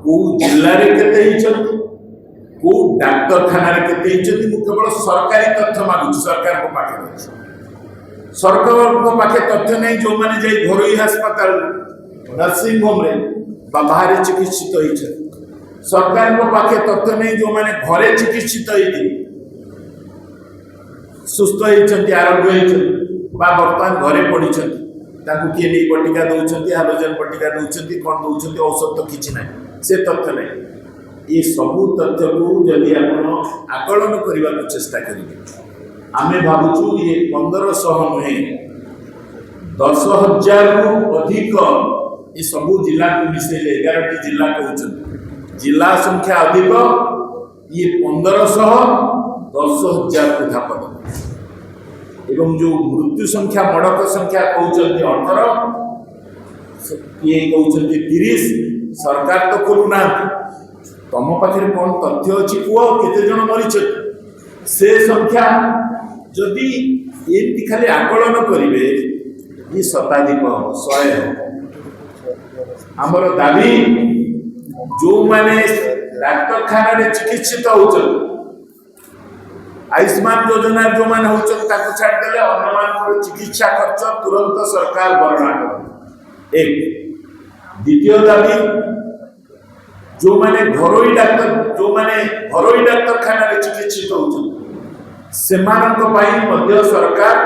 को जिले में केते को डाक्तरखाना केते केवल सरकारी तथ्य मागुची सरकार को पाखे सरकार को पाखे तथ्य नहीं जो मैंने जाई घरोई अस्पताल नर्सिंग होम रे बाहर चिकित्सित होइछ सरकार को पाखे तथ्य नहीं जो मैंने घरे चिकित्सित होइछ सुस्थ होइछन्ति आरोग्य होइछ बा वर्तमान घरे पड़िछन्ति ताकू किए नहीं बटिका दउछन्ति हाइड्रोजन बटिका दउछन्ति कोन दउछन्ति औषध तो किछि नै से तथ्य नै ये सबू तथ्य को जदि आपण आकलन करबा को चेष्टा करिवे आमे भाबुछु ये 1500 नुहे 10,000 रु अधिक ये सबू जिला को मिसेले 11 टी जिला कहउछन्ति जिला संख्या अधिक ये 1500 10,000 को धापद एवं जो मृत्यु संख्या मड़क संख्या कहउछन्ति 18 ये कहउछन्ति 30 सरकार तो करूना तम पाखे कौन तथ्य अच्छी कुह केते जन मरीच से संख्या जदि ये खाली आकलन करेंगे ये शताधिक 100 आमर दाबी जो मैंने डाक्तरखाना चिकित्सित होचन आयुष्मान योजना जो मैंने होचन ताको छाड़देले अन्य चिकित्सा खर्च तुरंत सरकार भरणा कर एक द्वितीय दाबी जो मैंने घरोई डाक्तरखाना चिकित्सित होचन सेमानक पाई मध्य सरकार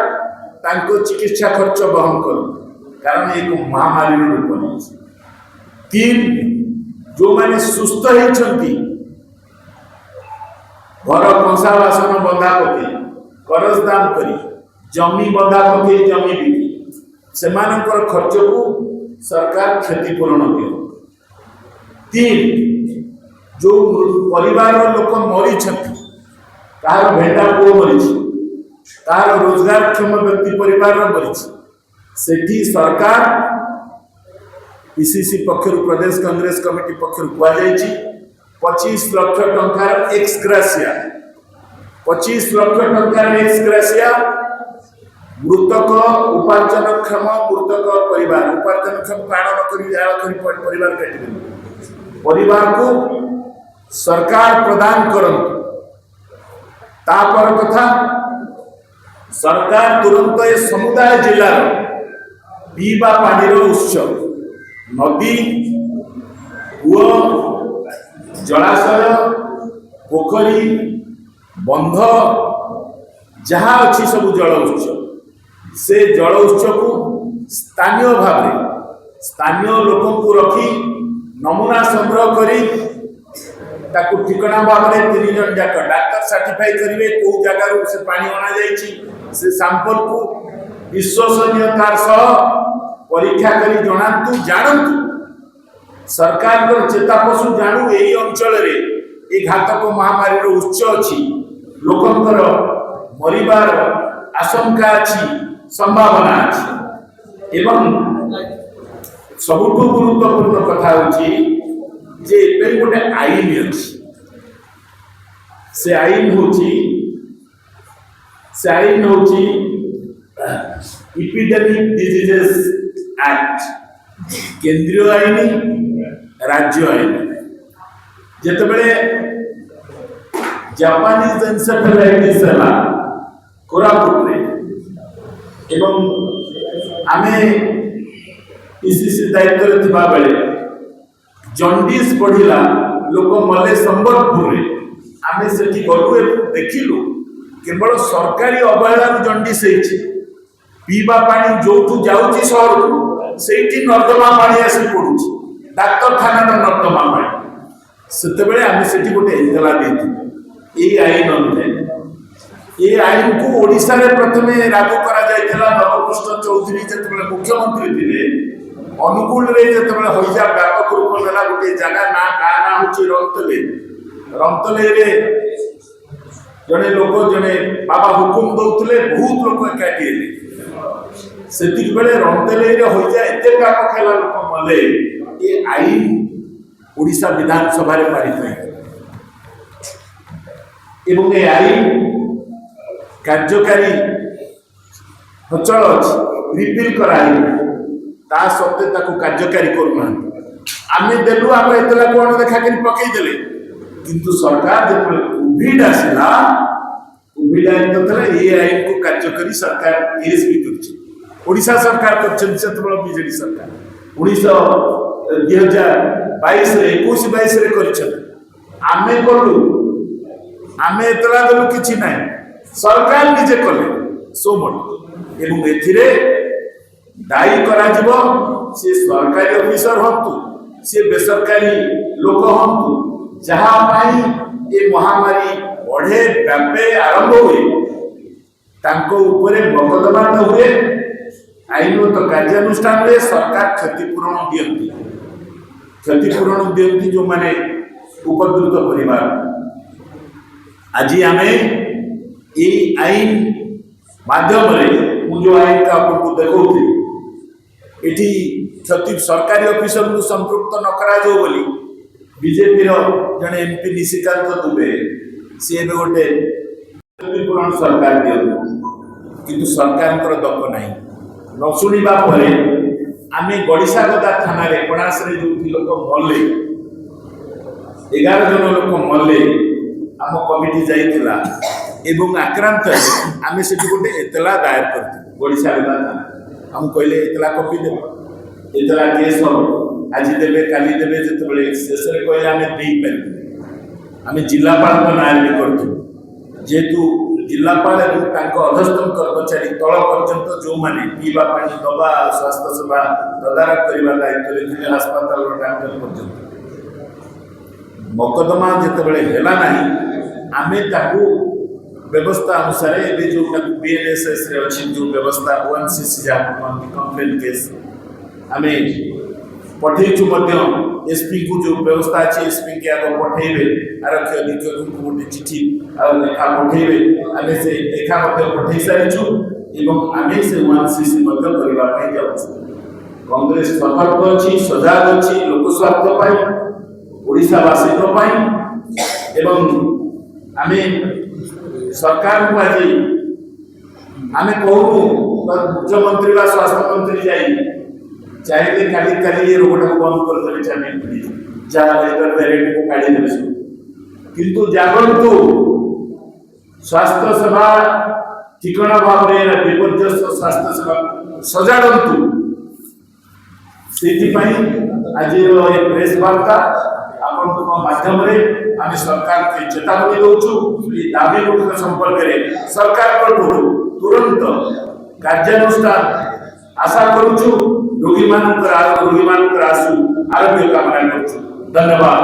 तांको चिकित्सा खर्च बहन कर कारण एक महामारी रूप नहीं तीन जो मैंने सुस्थ होती घर कंसा बासन बंधा पके करजदान करी जमी बंधा पके जमी बिकी सेमानकर खर्च को सरकार क्षतिपूरण दियो तीन जो परिवार लोक मरी तार भेंडा पुओ मरी तार रोजगारक्षम व्यक्ति परिवार मरी सेठी सरकार पीसीसी पक्षर प्रदेश कांग्रेस कमिटी पक्षर कहुई 25 लाख टंकार एक्सग्रेसिया 25 लाख टंकार एक्सग्रेसिया मृतक उपार्जनक्षम मृतक परिवार उपार्जनक्षम प्राण परिवार काटि परिवार को सरकार प्रदान करंतु तापर कथा सरकार तुरंत ये समुदाय जिला पीवा पानी उत्स नदी कूଅ जलाशय पोखरी बंध जहाँ अच्छी सब जल उत्स से जल उत्स को स्थानीय भाव स्थानीय लोक को रखी नमूना संग्रह करी ताकू ठिकना भाव में 3 जन जाक डाक्टर सर्टिफाई करेंगे कौ जगार से पानी अना से सैंपल को विश्वसनीयतार सह परीक्षा करी जनातु जानतु सरकार चेता पशु जानू यही अंचल रे घातक महामारी उच्च अच्छी लोकंकर मरिबार आशंका अच्छी संभावना अच्छी एवं सबुठु गुरुत्वपूर्ण कथा होची जे गोटे आईन अच्छी से आईन होची इपिडेमिक डिजीजेस एक्ट केंद्रीय आईन राज्य आईन जितेबले जापानीज एन्सेफेलाइटिस है कोरापुट एवं आमे पीसीसी दायित्व थिबा बेले जंडिस बढ़िला लोक मले संबलपुर आमे सेठी गलु देखिलु केवल सरकारी अवहेला जंडिस पीवा पानी जो जाऊँगी सहर को से नर्दमा पानी आसी पड़ुची डाक्तरखाना नर्दमा पानी से आम से गोटे इतला ये आईन अनुसार ये आईन को ओडिशा रे प्रथमे लागू करा जायतिला नवकृष्ण चौधरी जतबे मुख्यमंत्री थिले अनुकूल रे जतबे होइजा व्यापक रूप देला गोटे जगह ना का ना होची रंतले रे जने लोक जने बाबा हुकुम दउतले बहुत लोक एकाठी हेले सेतिक बेले रंतले रे होइजा एते व्यापक हेला लोक मले ये आईन ओडिशा विधानसभा रे पारित है एवं ये आईन कार्यकारी अचल अच्छी रिपिल कराई ता सत्वे ताकू कार्यकारी करूना आमे देलु आप एतला कोन देखा करी पकई देले किंतु सरकार जे कोविड आसिला कोविड आइन तो तले ए आइन को कार्यकारी सरकार केस भी करछि ओडिशा सरकार करछन सेतबळ बीजेडी सरकार 2022 रे 21-22 रे करछन आमे करलु आमे एतला देलु किछि नै सरकार निजे कले सो मोट एवं एथिरे दायी करा जीवो से सरकारी ऑफिसर हंतु से बेसरकारी लोक हंतु जहाँ पाई ये महामारी बढ़े व्यापे आरंभ हुए तांको ऊपरे मकदमा न हुए आईनगत कार्यानुष्ठान हुए सरकार क्षतिपूरण दियंती जो माने उपद्रुत परिवार आज आम ये आईन माध्यम जो आईन का आपको देखा एटी क्षति सरकारी ऑफिसर को संपृक्त न करा जो बोली बीजेपी जड़े एमपी निशिकांत दुबे सी गोटे क्षतिपूरण सरकार दियंतु किंतु सरकार दक ना न शुणा आम गड़िसागदा थाना कणास जो लोक मल्ले 11 जन लोक मल्ले आम कमिटी जाइथिला एवं आक्रांत आम से गोटे एतला दायर कर गड़िसागदा थाना हम कहले एतला कॉपी देबो एतला केस हो आज देबे काली देबे जतबे शेष रे कहले आमे देई परबे आमे जिल्लापाल को नाम भी करथु जेतु जिल्लापाल एवं तांको अधस्तम कर्मचारी तळ पर्यंत जो माने पीवा पानी दबा स्वास्थ्य सेवा तदारक करबा दायित्व रे थे अस्पताल रो डॉक्टर पर्यंत मकदमा जतबे हेला नाही आमे ताकू व्यवस्था अनुसार ये जो बीएनएसएस रे अछि जो व्यवस्था 1cc जा कंप्लेंट केस आमे पठेइछु मध्य एसपी को जो व्यवस्था अछि एसपी के आगो पठेइबे आरक्षी अधीक्षक को गोटे चिट्ठी आ लेखा पठेइबे आमे से लेखा मध्य पठेइ सारिछु एवं आमे से 1cc मध्य करबा पई जाउछु कांग्रेस सतर्क अछि सजाग अछि लोक स्वार्थ पाई ओडिसा वासी को पाई एवं आमे सरकार को आज आम कहूँ मुख्यमंत्री व स्वास्थ्य मंत्री जाई चाहिए खाली खाली ये रोग बंद कर जहाँ वेरिएंट को काढ़ी देवे किंतु जागरूक स्वास्थ्य सेवा ठिकाना भाव में विपर्यस्त स्वास्थ्य सेवा सजाड़ू से आज प्रेस वार्ता माध्यम आम सरकार के चेतावनी दौचु दाबी गुड़िक संपर्क में सरकार तुरंत कार्यानुष्ठान आशा करुचु रोगी आशु आरोग्य कामना करुचु। धन्यवाद।